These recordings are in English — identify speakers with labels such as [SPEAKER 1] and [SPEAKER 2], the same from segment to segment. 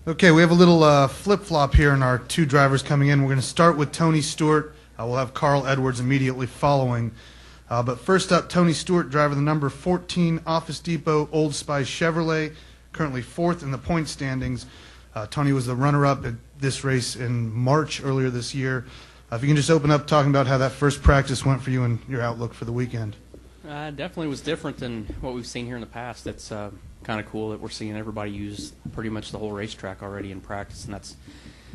[SPEAKER 1] Okay, we have a little flip-flop here in our two drivers coming in. We're going to start with Tony Stewart. We'll have Carl Edwards immediately following. But first up, Tony Stewart, driver the number 14 Office Depot Old Spice Chevrolet, currently fourth in the point standings. Tony was the runner-up at this race in March earlier this year. If you can just open up talking about how that first practice went for you and your outlook for the weekend.
[SPEAKER 2] Definitely was different than what we've seen here in the past. It's kind of cool that we're seeing everybody use pretty much the whole racetrack already in practice, and that's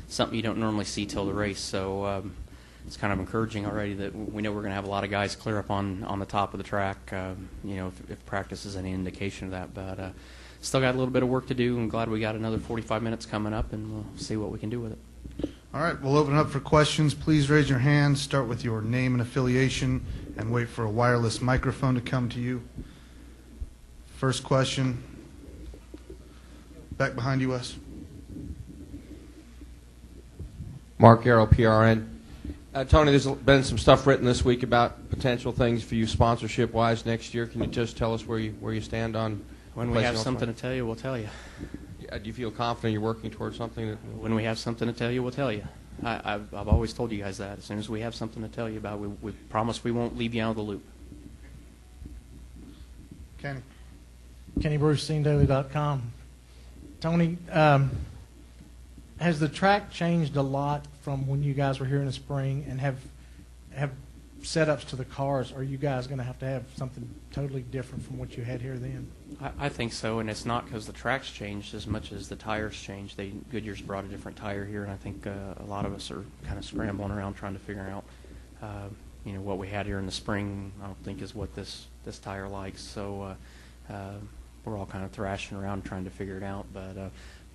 [SPEAKER 2] something you don't normally see till the race. So it's kind of encouraging already that we know we're going to have a lot of guys clear up on the top of the track, if practice is any indication of that. But still got a little bit of work to do. I'm glad we got another 45 minutes coming up, and we'll see what we can do with it.
[SPEAKER 1] All right, we'll open it up for questions. Please raise your hand, start with your name and affiliation, and wait for a wireless microphone to come to you. First question. Back behind you, Wes.
[SPEAKER 3] Mark Arrow, PRN. Tony, there's been some stuff written this week about potential things for you sponsorship-wise next year. Can you just tell us where you stand on?
[SPEAKER 2] When we have something to tell you, we'll tell you.
[SPEAKER 3] Do you feel confident you're working towards something?
[SPEAKER 2] When we have something to tell you, we'll tell you. I've always told you guys that. As soon as we have something to tell you about, we promise we won't leave you out of the loop.
[SPEAKER 1] Kenny.
[SPEAKER 4] Kenny Bruce, SceneDaily.com. Tony, has the track changed a lot from when you guys were here in the spring, and have setups to the cars? Are you guys going to have something totally different from what you had here then?
[SPEAKER 2] I think so, and it's not because the track's changed as much as the tires changed. Goodyear's brought a different tire here, and I think a lot of us are kind of scrambling around trying to figure out, what we had here in the spring. I don't think is what this tire likes. So we're all kind of thrashing around trying to figure it out. But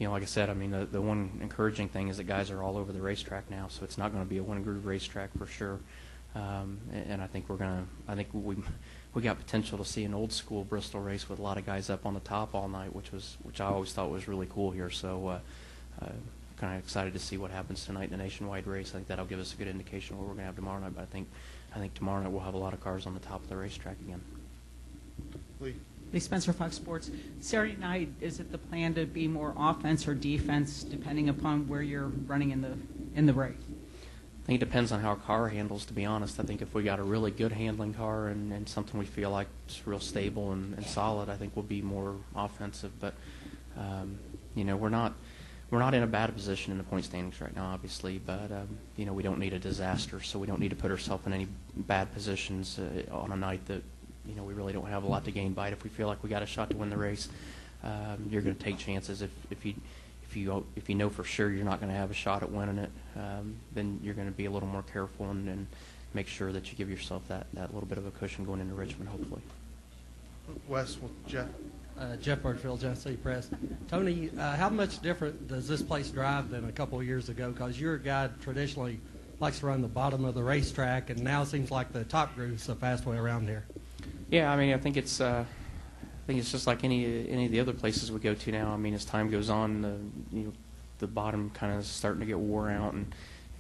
[SPEAKER 2] like I said, I mean, the one encouraging thing is that guys are all over the racetrack now, so it's not going to be a one-groove racetrack for sure. And I think we got potential to see an old school Bristol race with a lot of guys up on the top all night, which I always thought was really cool here. So kind of excited to see what happens tonight in the nationwide race. I think that'll give us a good indication of what we're going to have tomorrow night. But I think tomorrow night we'll have a lot of cars on the top of the racetrack again.
[SPEAKER 5] Lee Spencer, Fox Sports. Saturday night, is it the plan to be more offense or defense, depending upon where you're running in the race?
[SPEAKER 2] I think it depends on how our car handles, to be honest. I think if we got a really good handling car and something we feel like is real stable and solid, I think we'll be more offensive. But we're not in a bad position in the point standings right now, obviously. But we don't need a disaster, so we don't need to put ourselves in any bad positions on a night that we really don't have a lot to gain by it. If we feel like we got a shot to win the race, you're going to take chances. If you know for sure you're not going to have a shot at winning it, then you're going to be a little more careful and make sure that you give yourself that little bit of a cushion going into Richmond, hopefully.
[SPEAKER 1] Wes, Jeff.
[SPEAKER 6] Jeff Birchfield, Genesee City Press. Tony, how much different does this place drive than a couple of years ago? Because you're a guy traditionally likes to run the bottom of the racetrack, and now it seems like the top groove's the fast way around here.
[SPEAKER 2] Yeah, I mean, I think it's just like any of the other places we go to now. I mean, as time goes on, the bottom kind of starting to get wore out,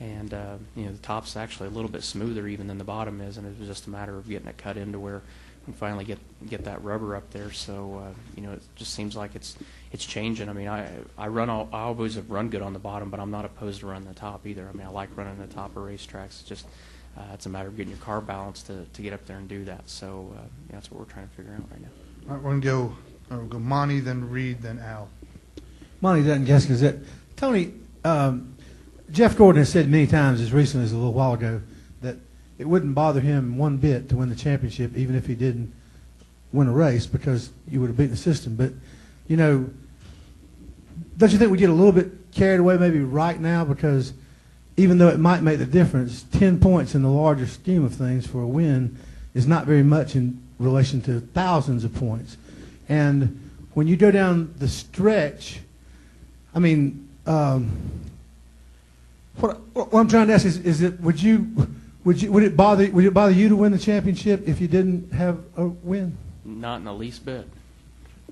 [SPEAKER 2] and the top's actually a little bit smoother even than the bottom is, and it was just a matter of getting it cut into where we finally get that rubber up there. So it just seems like it's changing. I mean, I always have run good on the bottom, but I'm not opposed to running the top either. I mean, I like running the top of racetracks. It's just it's a matter of getting your car balanced to get up there and do that. So that's what we're trying to figure out right now.
[SPEAKER 1] All right, we're going to go Monty, then Reed, then Al.
[SPEAKER 7] Monty Dutton, Gas Gazette. Tony, Jeff Gordon has said many times, as recently as a little while ago, that it wouldn't bother him one bit to win the championship, even if he didn't win a race, because you would have beaten the system. But, don't you think we get a little bit carried away maybe right now? Because even though it might make the difference, 10 points in the larger scheme of things for a win is not very much in relation to thousands of points. And when you go down the stretch, I mean, what I'm trying to ask is that would it bother you to win the championship if you didn't have a win?
[SPEAKER 2] Not in the least bit.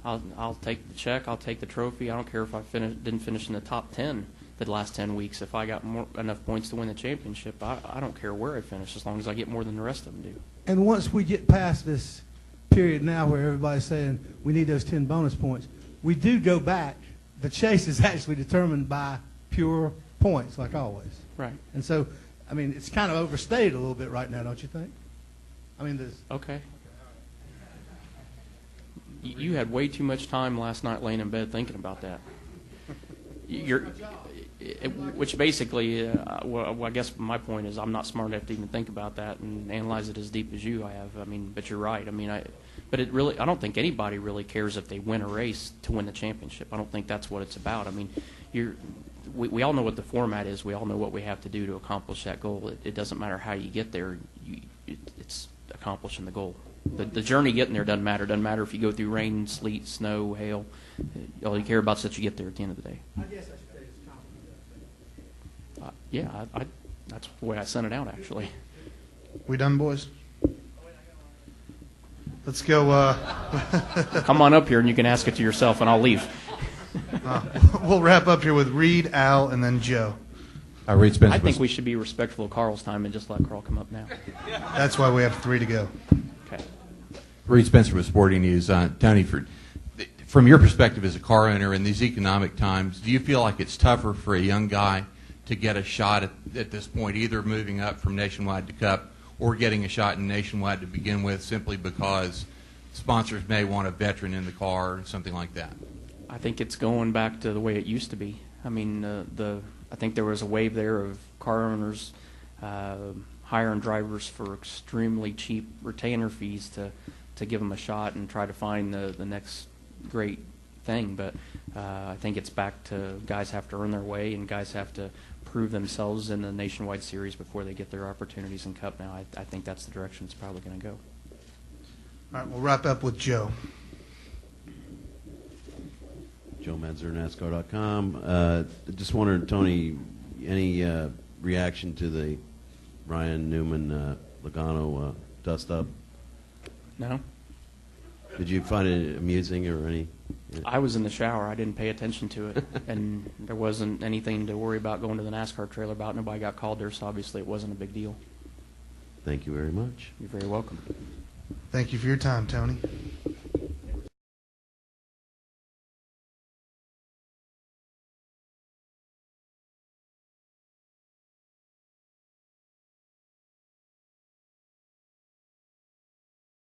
[SPEAKER 2] I'll take the check. I'll take the trophy. I don't care if I didn't finish in the top 10 the last 10 weeks. If I got enough points to win the championship, I don't care where I finish as long as I get more than the rest of them do.
[SPEAKER 7] And once we get past this period now where everybody's saying we need those 10 bonus points, we do go back the chase is actually determined by pure points, like always.
[SPEAKER 2] Right.
[SPEAKER 7] And so, I mean, it's kind of overstated a little bit right now, don't you think? I mean, there's
[SPEAKER 2] Okay. You had way too much time last night laying in bed thinking about that. Which basically, well, I guess my point is I'm not smart enough to even think about that and analyze it as deep as you have. I mean, but you're right. I mean, but it really, I don't think anybody really cares if they win a race to win the championship. I don't think that's what it's about. I mean, we all know what the format is. We all know what we have to do to accomplish that goal. It doesn't matter how you get there. It's accomplishing the goal. The journey getting there doesn't matter. It doesn't matter if you go through rain, sleet, snow, hail. All you care about is that you get there at the end of the day.
[SPEAKER 7] I guess I should say it's confident.
[SPEAKER 2] Yeah, that's the way I sent it out, actually.
[SPEAKER 1] We done, boys? Let's go.
[SPEAKER 2] Come on up here and you can ask it to yourself, and I'll leave.
[SPEAKER 1] We'll wrap up here with Reed, Al, and then Joe.
[SPEAKER 8] Reed Spencer.
[SPEAKER 2] I think we should be respectful of Carl's time and just let Carl come up now.
[SPEAKER 1] That's why we have 3 to go.
[SPEAKER 2] Okay.
[SPEAKER 8] Reed Spencer with Sporting News. Tony, from your perspective as a car owner in these economic times, do you feel like it's tougher for a young guy to get a shot at this point, either moving up from Nationwide to Cup or getting a shot in Nationwide to begin with, simply because sponsors may want a veteran in the car or something like that?
[SPEAKER 2] I think it's going back to the way it used to be. I mean, I think there was a wave there of car owners hiring drivers for extremely cheap retainer fees to give them a shot and try to find the next great thing. But I think it's back to guys have to earn their way and guys have to prove themselves in the Nationwide Series before they get their opportunities in Cup now. I think that's the direction it's probably going to go.
[SPEAKER 1] All right, we'll wrap up with Joe.
[SPEAKER 9] Joe Medzer, NASCAR.com. Just wondered, Tony, any reaction to the Ryan Newman Logano dust-up?
[SPEAKER 2] No?
[SPEAKER 9] Did you find it amusing or any?
[SPEAKER 2] I was in the shower. I didn't pay attention to it, and there wasn't anything to worry about going to the NASCAR trailer about. Nobody got called there, so obviously it wasn't a big deal.
[SPEAKER 9] Thank you very much.
[SPEAKER 2] You're very welcome.
[SPEAKER 1] Thank you for your time, Tony.